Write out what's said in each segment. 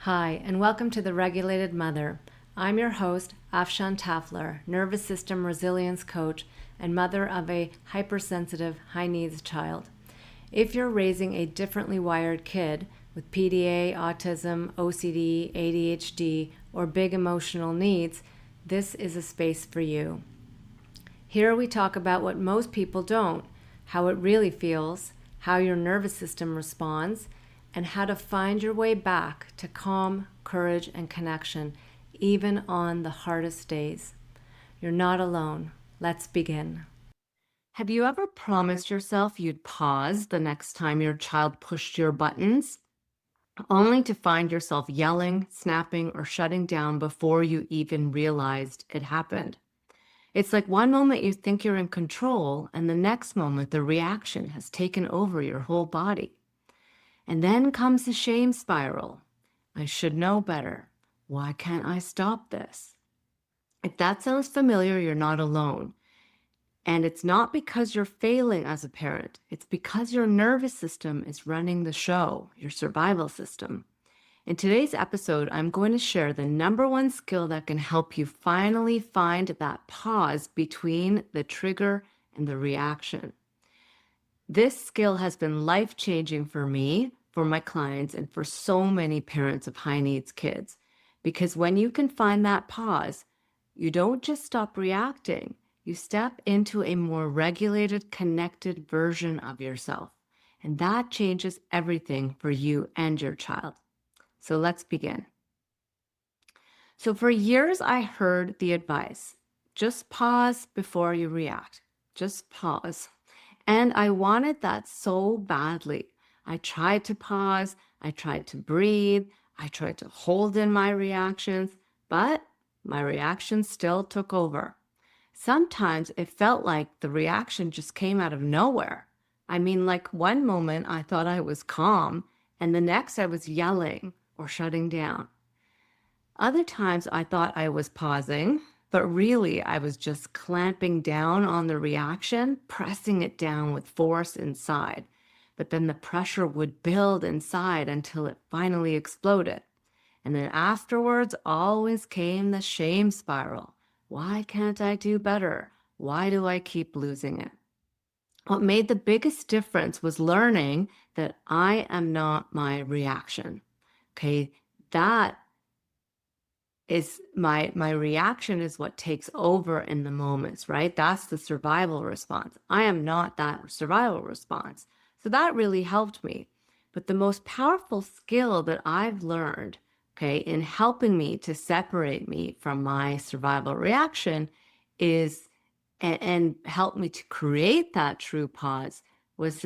Hi, and welcome to The Regulated Mother. I'm your host, Afshan Tafler, nervous system resilience coach and mother of a hypersensitive, high-needs child. If you're raising a differently wired kid with PDA, autism, OCD, ADHD, or big emotional needs, this is a space for you. Here we talk about what most people don't, how it really feels, how your nervous system responds, and how to find your way back to calm, courage, and connection, even on the hardest days. You're not alone. Let's begin. Have you ever promised yourself you'd pause the next time your child pushed your buttons, only to find yourself yelling, snapping, or shutting down before you even realized it happened? It's like one moment you think you're in control, and the next moment the reaction has taken over your whole body. And then comes the shame spiral. I should know better. Why can't I stop this? If that sounds familiar, you're not alone. And it's not because you're failing as a parent. It's because your nervous system is running the show, your survival system. In today's episode, I'm going to share the number one skill that can help you finally find that pause between the trigger and the reaction. This skill has been life-changing for me, for my clients, and for so many parents of high needs kids. Because when you can find that pause, you don't just stop reacting, you step into a more regulated, connected version of yourself. And that changes everything for you and your child. So let's begin. So for years, I heard the advice, just pause before you react. Just pause. And I wanted that so badly. I tried to pause, I tried to breathe, I tried to hold in my reactions, but my reactions still took over. Sometimes it felt like the reaction just came out of nowhere. I mean, like one moment I thought I was calm, and the next I was yelling or shutting down. Other times I thought I was pausing, but really I was just clamping down on the reaction, pressing it down with force inside. But then the pressure would build inside until it finally exploded. And then afterwards always came the shame spiral. Why can't I do better? Why do I keep losing it? What made the biggest difference was learning that I am not my reaction. Okay, that is my reaction is what takes over in the moments, right? That's the survival response. I am not that survival response. So that really helped me. But the most powerful skill that I've learned, okay, in helping me to separate me from my survival reaction and help me to create that true pause is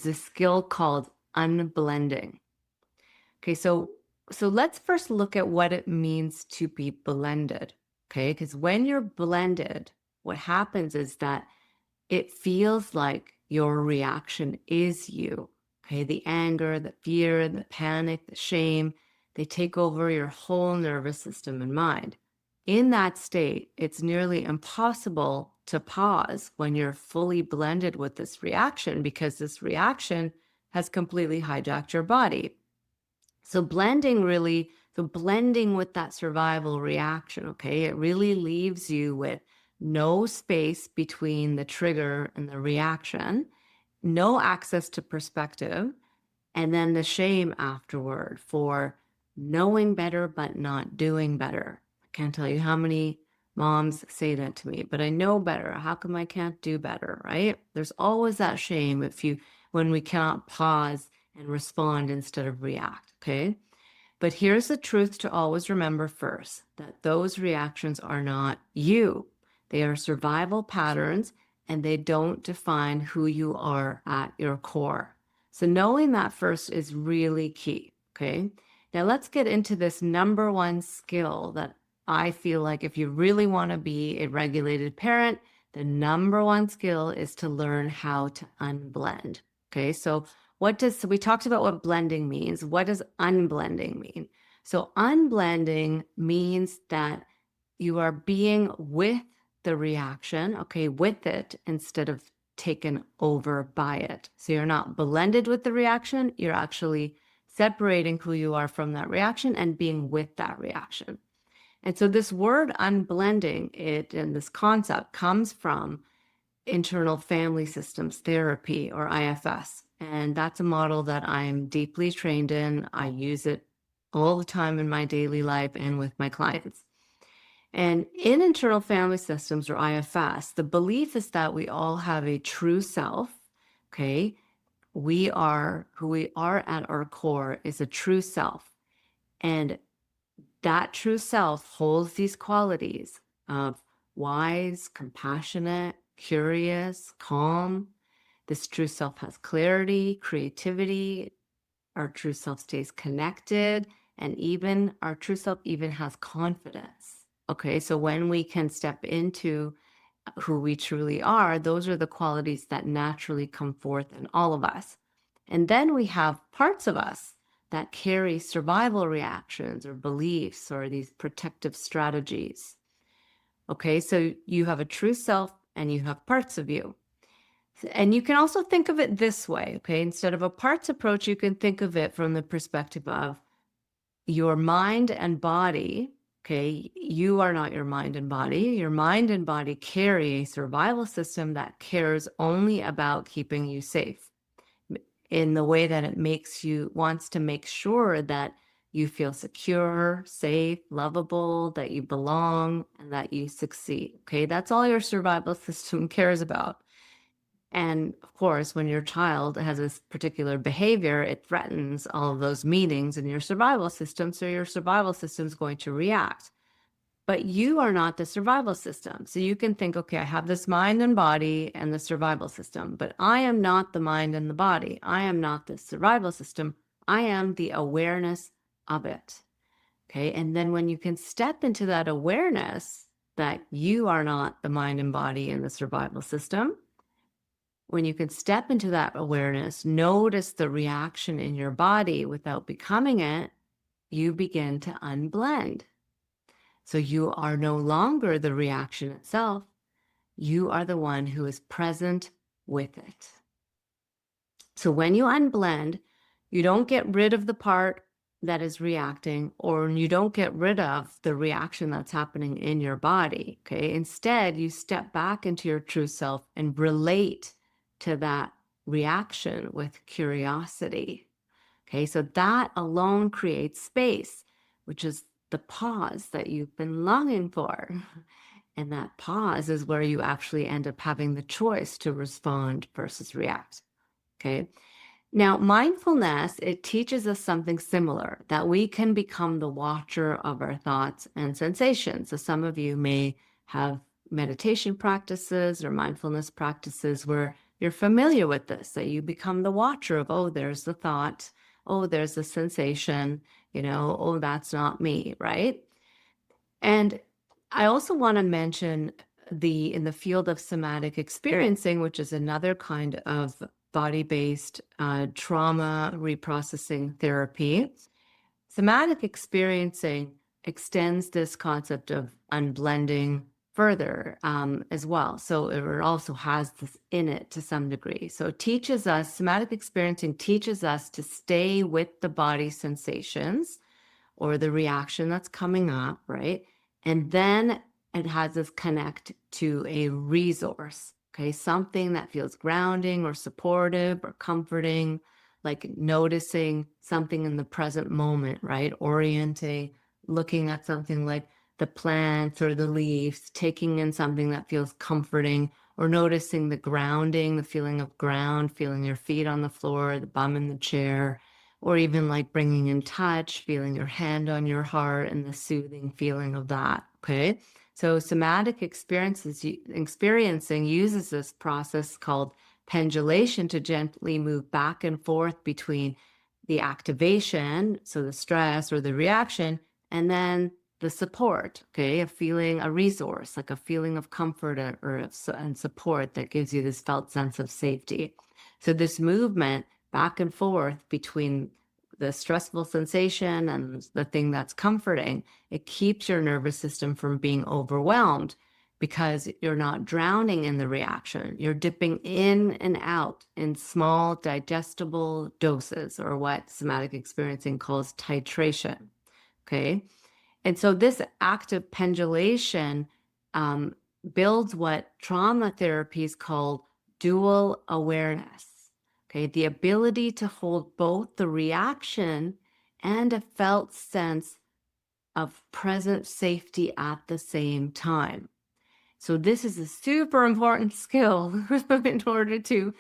this skill called unblending. Okay, so let's first look at what it means to be blended, okay? Because when you're blended, what happens is that it feels like your reaction is you, okay? The anger, the fear, the panic, the shame, they take over your whole nervous system and mind. In that state, it's nearly impossible to pause when you're fully blended with this reaction because this reaction has completely hijacked your body. So blending with that survival reaction, okay, it really leaves you with no space between the trigger and the reaction, no access to perspective, and then the shame afterward for knowing better but not doing better. I can't tell you how many moms say that to me, but I know better. How come I can't do better, right? There's always that shame when we cannot pause and respond instead of react, okay? But here's the truth to always remember first, that those reactions are not you. They are survival patterns and they don't define who you are at your core. So knowing that first is really key, okay? Now let's get into this number one skill that I feel like if you really want to be a regulated parent, the number one skill is to learn how to unblend, okay? So we talked about what blending means. What does unblending mean? So unblending means that you are being with the reaction, okay, with it instead of taken over by it. So you're not blended with the reaction, you're actually separating who you are from that reaction and being with that reaction. And so this word unblending it and this concept comes from internal family systems therapy, or IFS. And that's a model that I'm deeply trained in. I use it all the time in my daily life and with my clients. And in internal family systems, or IFS, the belief is that we all have a true self. Okay. We are who we are at our core is a true self. And that true self holds these qualities of wise, compassionate, curious, calm. This true self has clarity, creativity. Our true self stays connected, and even our true self even has confidence. Okay, so when we can step into who we truly are, those are the qualities that naturally come forth in all of us. And then we have parts of us that carry survival reactions or beliefs or these protective strategies. Okay, so you have a true self and you have parts of you. And you can also think of it this way, okay? Instead of a parts approach, you can think of it from the perspective of your mind and body. Okay, you are not your mind and body. Your mind and body carry a survival system that cares only about keeping you safe in the way that it wants to make sure that you feel secure, safe, lovable, that you belong, and that you succeed. Okay, that's all your survival system cares about. And of course, when your child has this particular behavior, it threatens all of those meanings in your survival system. So your survival system is going to react. But you are not the survival system. So you can think, okay, I have this mind and body and the survival system, but I am not the mind and the body. I am not the survival system. I am the awareness of it. Okay. And then when you can step into that awareness that you are not the mind and body and the survival system, when you can step into that awareness, notice the reaction in your body without becoming it, you begin to unblend. So you are no longer the reaction itself. You are the one who is present with it. So when you unblend, you don't get rid of the part that is reacting, or you don't get rid of the reaction that's happening in your body. Okay. Instead, you step back into your true self and relate to that reaction with curiosity. Okay. So that alone creates space, which is the pause that you've been longing for. And that pause is where you actually end up having the choice to respond versus react. Okay. Now, mindfulness, it teaches us something similar, that we can become the watcher of our thoughts and sensations. So some of you may have meditation practices or mindfulness practices where you're familiar with this, that you become the watcher of, oh, there's the thought, oh, there's the sensation, oh, that's not me, right? And I also want to mention in the field of somatic experiencing, which is another kind of body-based trauma reprocessing therapy. Somatic experiencing extends this concept of unblending further as well. So it also has this in it to some degree. So it teaches us, somatic experiencing teaches us to stay with the body sensations or the reaction that's coming up, right? And then it has us connect to a resource, okay? Something that feels grounding or supportive or comforting, like noticing something in the present moment, right? Orienting, looking at something like the plants or the leaves, taking in something that feels comforting, or noticing the grounding, the feeling of ground, feeling your feet on the floor, the bum in the chair, or even like bringing in touch, feeling your hand on your heart and the soothing feeling of that, okay? So somatic experiencing uses this process called pendulation to gently move back and forth between the activation, so the stress or the reaction, and then the support, okay? A resource, like a feeling of comfort and support that gives you this felt sense of safety. So this movement back and forth between the stressful sensation and the thing that's comforting, it keeps your nervous system from being overwhelmed. because you're not drowning in the reaction. You're dipping in and out in small digestible doses, or what somatic experiencing calls titration. Okay. And so this active pendulation um, builds what trauma therapies call dual awareness. Okay. The ability to hold both the reaction and a felt sense of present safety at the same time. So this is a super important skill in order to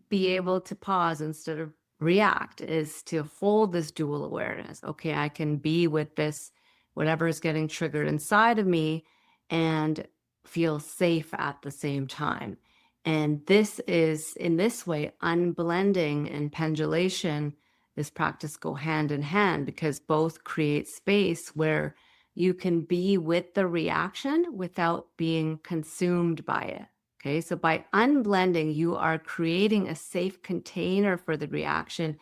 be able to pause instead of react, is to hold this dual awareness. Okay, I can be with this, whatever is getting triggered inside of me, and feel safe at the same time. And this is, in this way, unblending and pendulation, this practice go hand in hand, because both create space where you can be with the reaction without being consumed by it. Okay, so by unblending, you are creating a safe container for the reaction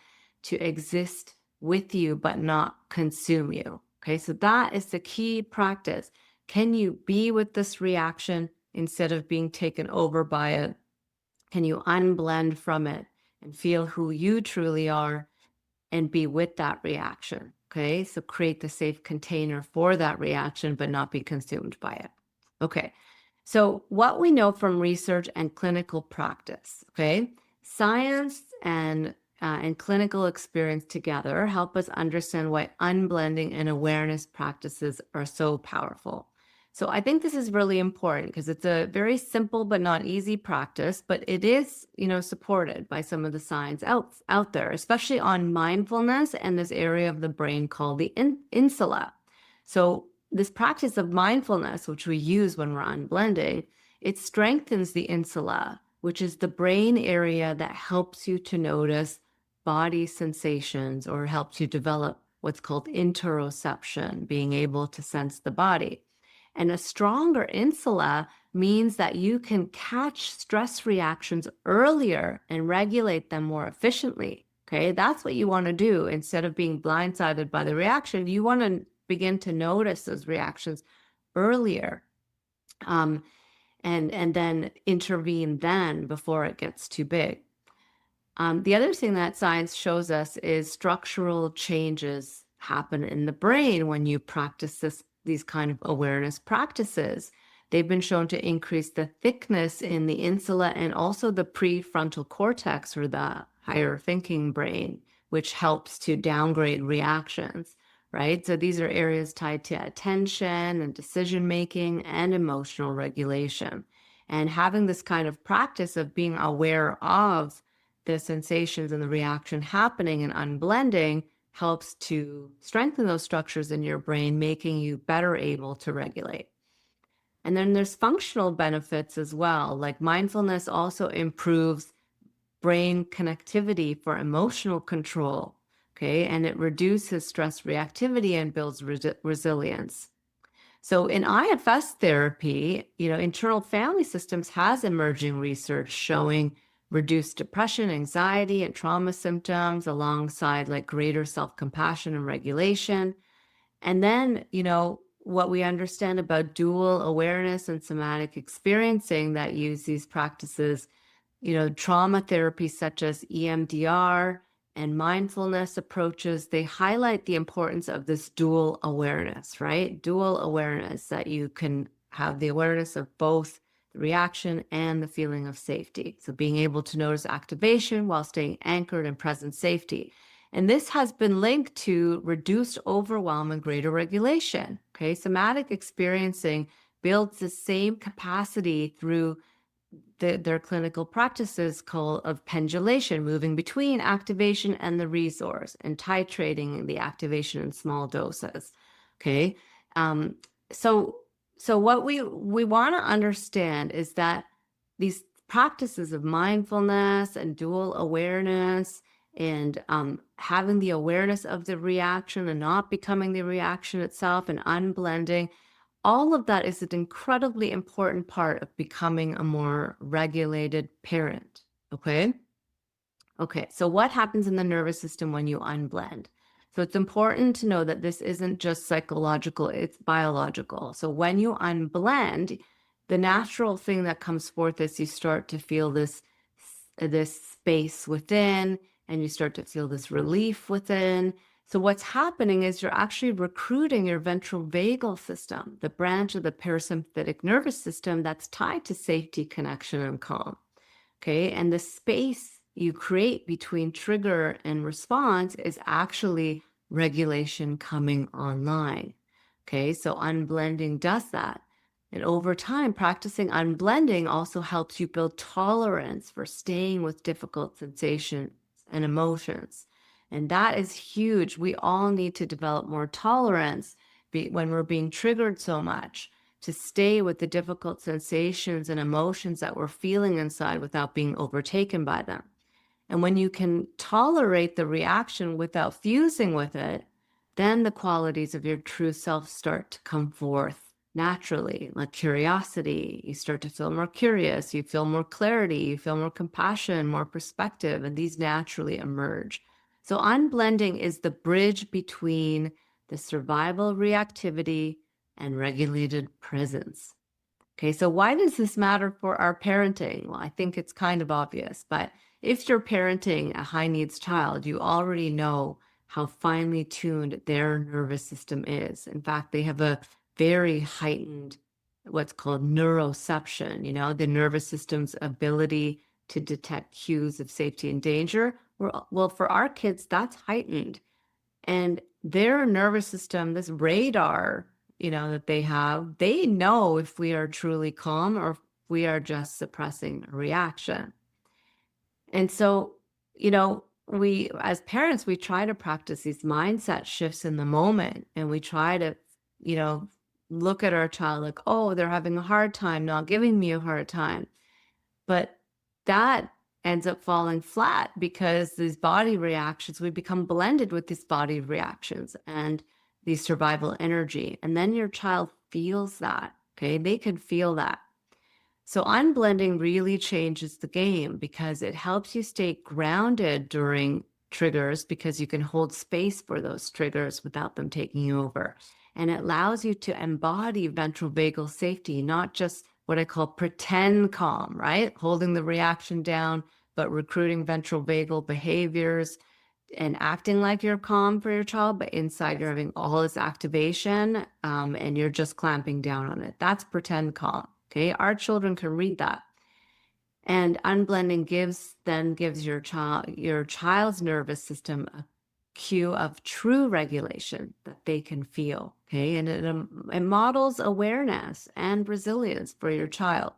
to exist with you, but not consume you. Okay, so that is the key practice. Can you be with this reaction instead of being taken over by it? Can you unblend from it and feel who you truly are and be with that reaction? Okay, so create the safe container for that reaction, but not be consumed by it. Okay, so what we know from research and clinical practice, okay, science and clinical experience together help us understand why unblending and awareness practices are so powerful. So I think this is really important because it's a very simple but not easy practice, but it is, supported by some of the science out there, especially on mindfulness and this area of the brain called the insula. So this practice of mindfulness, which we use when we're unblending, it strengthens the insula, which is the brain area that helps you to notice body sensations, or helps you develop what's called interoception, being able to sense the body. And a stronger insula means that you can catch stress reactions earlier and regulate them more efficiently. Okay, that's what you want to do. Instead of being blindsided by the reaction, you want to begin to notice those reactions earlier, and then intervene then before it gets too big. The other thing that science shows us is structural changes happen in the brain when you practice these kind of awareness practices. They've been shown to increase the thickness in the insula and also the prefrontal cortex, or the higher thinking brain, which helps to downgrade reactions, right? So these are areas tied to attention and decision making and emotional regulation. And having this kind of practice of being aware of the sensations and the reaction happening and unblending helps to strengthen those structures in your brain, making you better able to regulate. And then there's functional benefits as well. Like mindfulness also improves brain connectivity for emotional control, okay? And it reduces stress reactivity and builds resilience. So in IFS therapy, internal family systems has emerging research showing reduced depression, anxiety, and trauma symptoms, alongside like greater self-compassion and regulation. And then, what we understand about dual awareness and somatic experiencing that use these practices, trauma therapies such as EMDR and mindfulness approaches, they highlight the importance of this dual awareness, right? Dual awareness, that you can have the awareness of both the reaction and the feeling of safety. So being able to notice activation while staying anchored in present safety. And this has been linked to reduced overwhelm and greater regulation. Okay, somatic experiencing builds the same capacity through their clinical practices called of pendulation, moving between activation and the resource, and titrating the activation in small doses. Okay, so what we want to understand is that these practices of mindfulness and dual awareness, and having the awareness of the reaction and not becoming the reaction itself, and unblending, all of that is an incredibly important part of becoming a more regulated parent. Okay. Okay. So what happens in the nervous system when you unblend? So it's important to know that this isn't just psychological, it's biological. So when you unblend, the natural thing that comes forth is you start to feel this space within, and you start to feel this relief within. So what's happening is you're actually recruiting your ventral vagal system, the branch of the parasympathetic nervous system that's tied to safety, connection, and calm. Okay. And the space you create between trigger and response is actually regulation coming online. Okay. So unblending does that. And over time, practicing unblending also helps you build tolerance for staying with difficult sensations and emotions. And that is huge. We all need to develop more tolerance when we're being triggered so much, to stay with the difficult sensations and emotions that we're feeling inside without being overtaken by them. And when you can tolerate the reaction without fusing with it, then the qualities of your true self start to come forth naturally, like curiosity. You start to feel more curious, you feel more clarity, you feel more compassion, more perspective, and these naturally emerge. So, unblending is the bridge between the survival reactivity and regulated presence. Okay, so why does this matter for our parenting? Well, I think it's kind of obvious, but if you're parenting a high needs child, you already know how finely tuned their nervous system is. In fact, they have a very heightened, what's called neuroception, the nervous system's ability to detect cues of safety and danger. Well, for our kids, that's heightened. And their nervous system, this radar, that they have, they know if we are truly calm or if we are just suppressing a reaction. And so, we, as parents, we try to practice these mindset shifts in the moment, and we try to, you know, look at our child like, oh, they're having a hard time, not giving me a hard time. But that ends up falling flat because these body reactions, we become blended with these body reactions and the survival energy. And then your child feels that, okay? They can feel that. So unblending really changes the game because it helps you stay grounded during triggers because you can hold space for those triggers without them taking you over. And it allows you to embody ventral vagal safety, not just what I call pretend calm, right? Holding the reaction down, but recruiting ventral vagal behaviors and acting like you're calm for your child, but inside you're having all this activation and you're just clamping down on it. That's pretend calm. Okay, our children can read that. And unblending gives your child's nervous system a cue of true regulation that they can feel. Okay, and it models awareness and resilience for your child.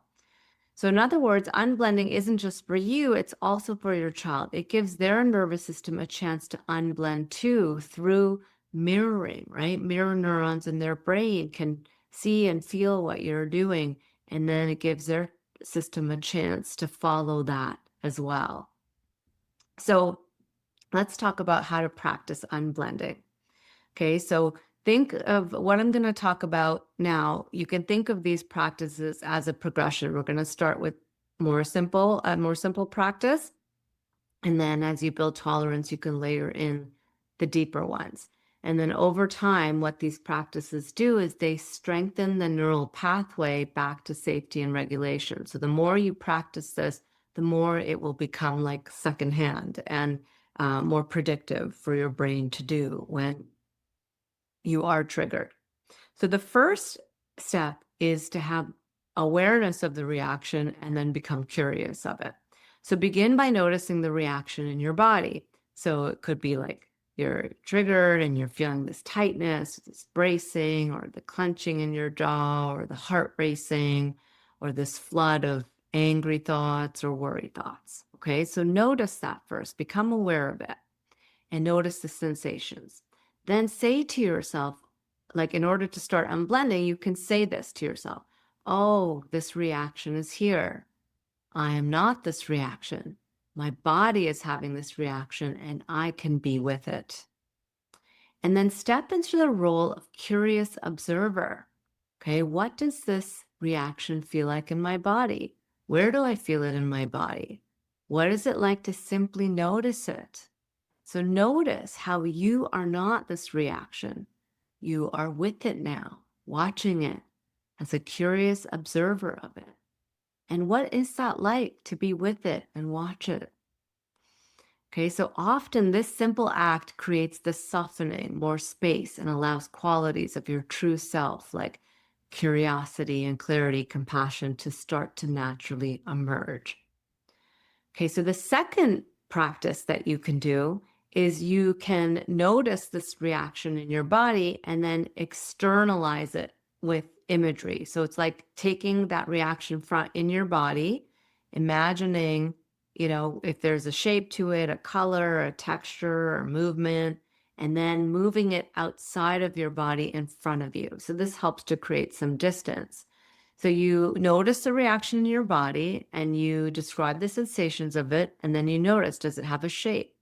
So in other words, unblending isn't just for you, it's also for your child. It gives their nervous system a chance to unblend too through mirroring, right? Mirror neurons in their brain can see and feel what you're doing, and then it gives their system a chance to follow that as well. So let's talk about how to practice unblending. Okay, so think of what I'm going to talk about now. You can think of these practices as a progression. We're going to start with a more simple practice. And then as you build tolerance, you can layer in the deeper ones. And then over time, what these practices do is they strengthen the neural pathway back to safety and regulation. So the more you practice this, the more it will become like secondhand and more predictive for your brain to do when you are triggered. So the first step is to have awareness of the reaction and then become curious of it. So begin by noticing the reaction in your body. So it could be like you're triggered and you're feeling this tightness, this bracing, or the clenching in your jaw, or the heart racing, or this flood of angry thoughts or worry thoughts. Okay, so notice that first, become aware of it, and notice the sensations. Then say to yourself, like in order to start unblending, you can say this to yourself. Oh, this reaction is here. I am not this reaction. My body is having this reaction and I can be with it. And then step into the role of curious observer. Okay, what does this reaction feel like in my body? Where do I feel it in my body? What is it like to simply notice it? So notice how you are not this reaction. You are with it now, watching it as a curious observer of it. And what is that like to be with it and watch it? Okay, so often this simple act creates the softening, more space, and allows qualities of your true self, like curiosity and clarity, compassion, to start to naturally emerge. Okay, so the second practice that you can do is you can notice this reaction in your body and then externalize it with imagery. So it's like taking that reaction front in your body, imagining, if there's a shape to it, a color, a texture, or movement, and then moving it outside of your body in front of you. So this helps to create some distance. So you notice the reaction in your body and you describe the sensations of it. And then you notice, does it have a shape?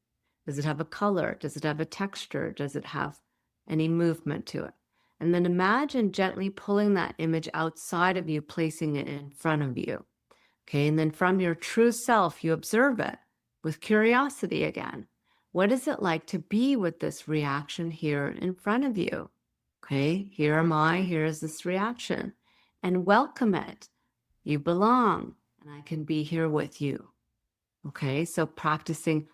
Does it have a color? Does it have a texture? Does it have any movement to it? And then imagine gently pulling that image outside of you, placing it in front of you. Okay. And then from your true self, you observe it with curiosity again. What is it like to be with this reaction here in front of you? Okay. Here am I. Here is this reaction. And welcome it. You belong, and I can be here with you. Okay. So practicing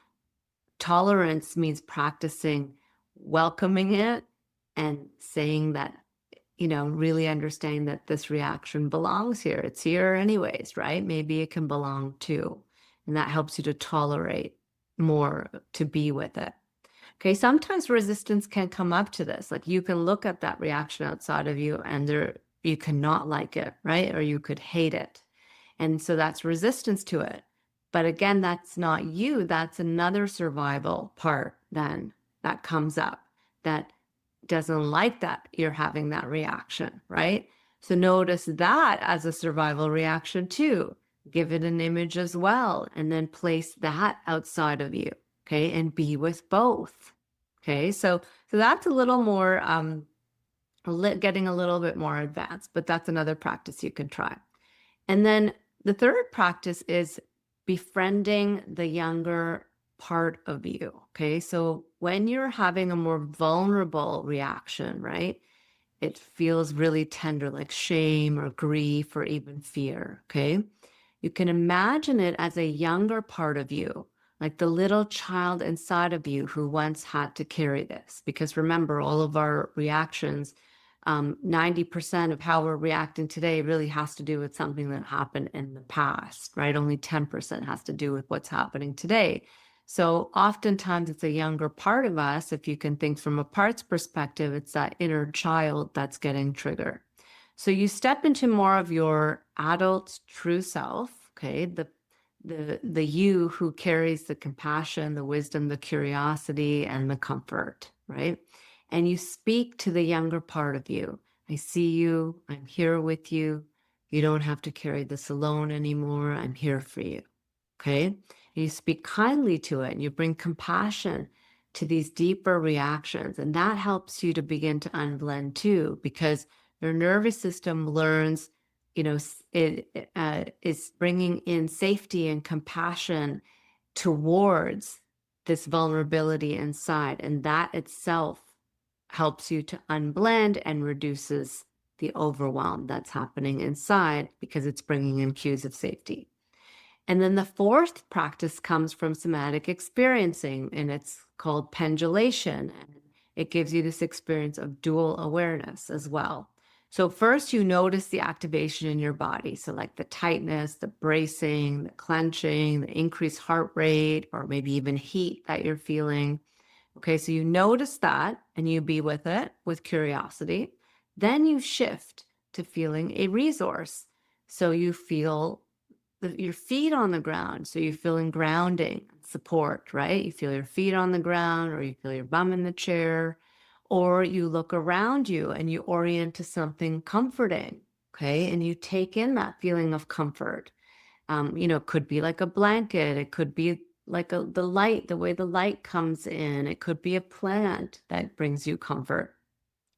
tolerance means practicing welcoming it and saying that, really understanding that this reaction belongs here. It's here anyways, right? Maybe it can belong too. And that helps you to tolerate more, to be with it. Okay, sometimes resistance can come up to this. Like you can look at that reaction outside of you and you cannot like it, right? Or you could hate it. And so that's resistance to it. But again, that's not you. That's another survival part then that comes up that doesn't like that you're having that reaction, right? So notice that as a survival reaction too. Give it an image as well, and then place that outside of you, okay? And be with both. Okay, so that's a little more getting a little bit more advanced, but that's another practice you can try. And then the third practice is befriending the younger part of you. Okay. So when you're having a more vulnerable reaction, right? It feels really tender, like shame or grief or even fear. Okay. You can imagine it as a younger part of you, like the little child inside of you who once had to carry this. Because remember, all of our reactions, 90% of how we're reacting today really has to do with something that happened in the past, right? Only 10% has to do with what's happening today. So oftentimes it's a younger part of us. If you can think from a parts perspective, it's that inner child that's getting triggered. So you step into more of your adult true self, okay? The you who carries the compassion, the wisdom, the curiosity, and the comfort, right? And you speak to the younger part of you. I see you. I'm here with you. You don't have to carry this alone anymore. I'm here for you. Okay. You speak kindly to it and you bring compassion to these deeper reactions. And that helps you to begin to unblend too, because your nervous system learns, it is bringing in safety and compassion towards this vulnerability inside. And that itself helps you to unblend and reduces the overwhelm that's happening inside because it's bringing in cues of safety. And then the fourth practice comes from somatic experiencing, and it's called pendulation. And it gives you this experience of dual awareness as well. So first you notice the activation in your body. So like the tightness, the bracing, the clenching, the increased heart rate, or maybe even heat that you're feeling. Okay, so you notice that and you be with it with curiosity. Then you shift to feeling a resource. So you feel your feet on the ground. So you're feeling grounding, support, right? You feel your feet on the ground, or you feel your bum in the chair, or you look around you and you orient to something comforting. Okay. And you take in that feeling of comfort. It could be like a blanket. It could be like the light, the way the light comes in. It could be a plant that brings you comfort.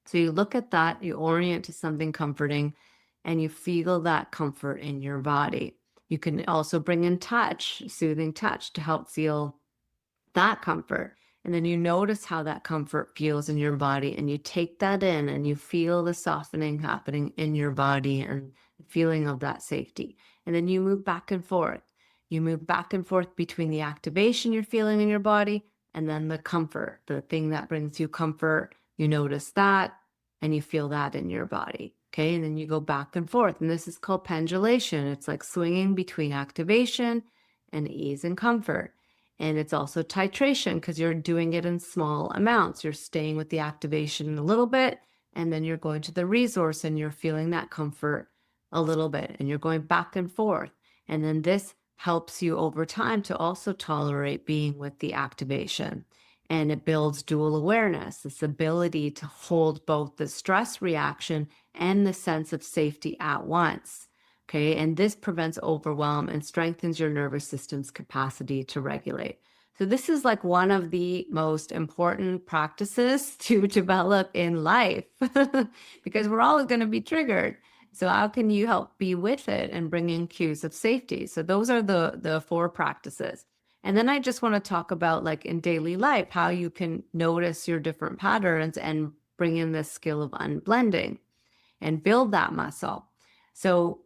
So you look at that, you orient to something comforting, and you feel that comfort in your body. You can also bring in touch, soothing touch to help feel that comfort. And then you notice how that comfort feels in your body, and you take that in and you feel the softening happening in your body and the feeling of that safety. And then you move back and forth. You move back and forth between the activation you're feeling in your body and then the comfort, the thing that brings you comfort. You notice that and you feel that in your body. Okay. And then you go back and forth. And this is called pendulation. It's like swinging between activation and ease and comfort. And it's also titration because you're doing it in small amounts. You're staying with the activation a little bit, and then you're going to the resource and you're feeling that comfort a little bit, and you're going back and forth. And then this helps you over time to also tolerate being with the activation. And it builds dual awareness, this ability to hold both the stress reaction and the sense of safety at once. Okay, and this prevents overwhelm and strengthens your nervous system's capacity to regulate. So this is like one of the most important practices to develop in life because we're all going to be triggered. So how can you help be with it and bring in cues of safety? So those are the 4 practices. And then I just want to talk about, like, in daily life, how you can notice your different patterns and bring in this skill of unblending and build that muscle. So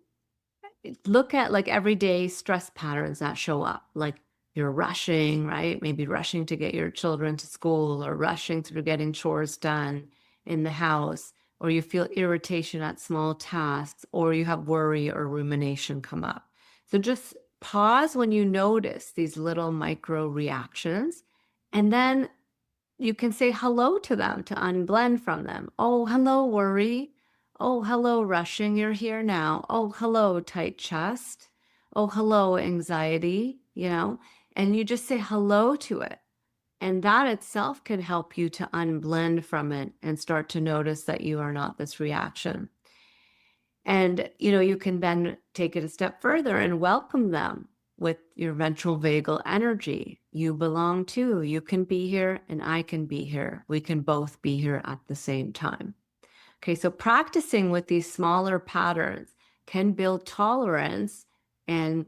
look at like everyday stress patterns that show up, like you're rushing, right? Maybe rushing to get your children to school, or rushing through getting chores done in the house, or you feel irritation at small tasks, or you have worry or rumination come up. So just pause when you notice these little micro reactions, and then you can say hello to them to unblend from them. Oh, hello, worry. Oh, hello, rushing. You're here now. Oh, hello, tight chest. Oh, hello, anxiety, and you just say hello to it. And that itself can help you to unblend from it and start to notice that you are not this reaction. And, you can then take it a step further and welcome them with your ventral vagal energy. You belong too. You can be here and I can be here. We can both be here at the same time. Okay, so practicing with these smaller patterns can build tolerance and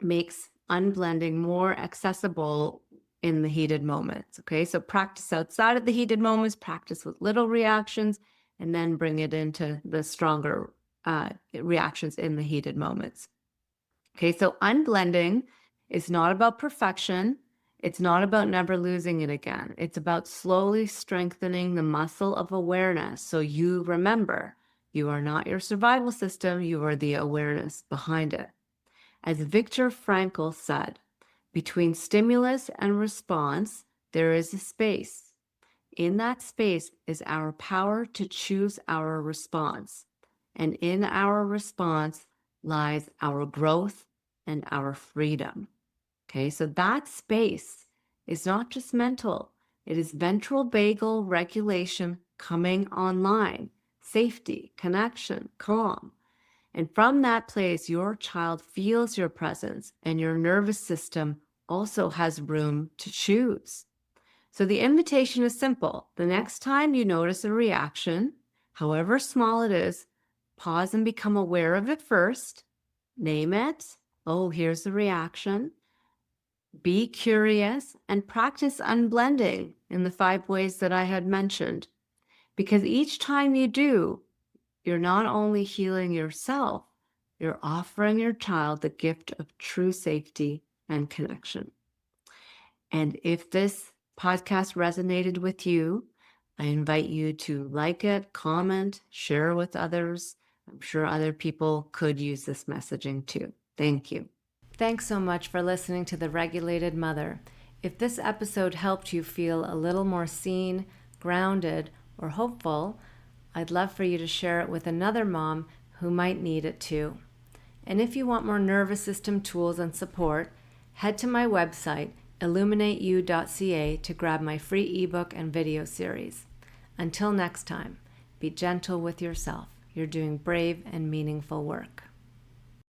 makes unblending more accessible in the heated moments. Okay, so practice outside of the heated moments, practice with little reactions, and then bring it into the stronger reactions in the heated moments. Okay, so unblending is not about perfection. It's not about never losing it again. It's about slowly strengthening the muscle of awareness. So you remember, you are not your survival system, you are the awareness behind it. As Viktor Frankl said, between stimulus and response, there is a space. In that space is our power to choose our response. And in our response lies our growth and our freedom. Okay, so that space is not just mental, it is ventral vagal regulation coming online, safety, connection, calm. And from that place, your child feels your presence, and your nervous system also has room to choose. So the invitation is simple. The next time you notice a reaction, however small it is, pause and become aware of it first. Name it. Oh, here's the reaction. Be curious and practice unblending in the 5 ways that I had mentioned. Because each time you do, you're not only healing yourself, you're offering your child the gift of true safety and connection. And if this podcast resonated with you, I invite you to like it, comment, share with others. I'm sure other people could use this messaging too. Thank you. Thanks so much for listening to The Regulated Mother. If this episode helped you feel a little more seen, grounded, or hopeful, I'd love for you to share it with another mom who might need it too. And if you want more nervous system tools and support, head to my website, illuminateyou.ca, to grab my free ebook and video series. Until next time, be gentle with yourself. You're doing brave and meaningful work.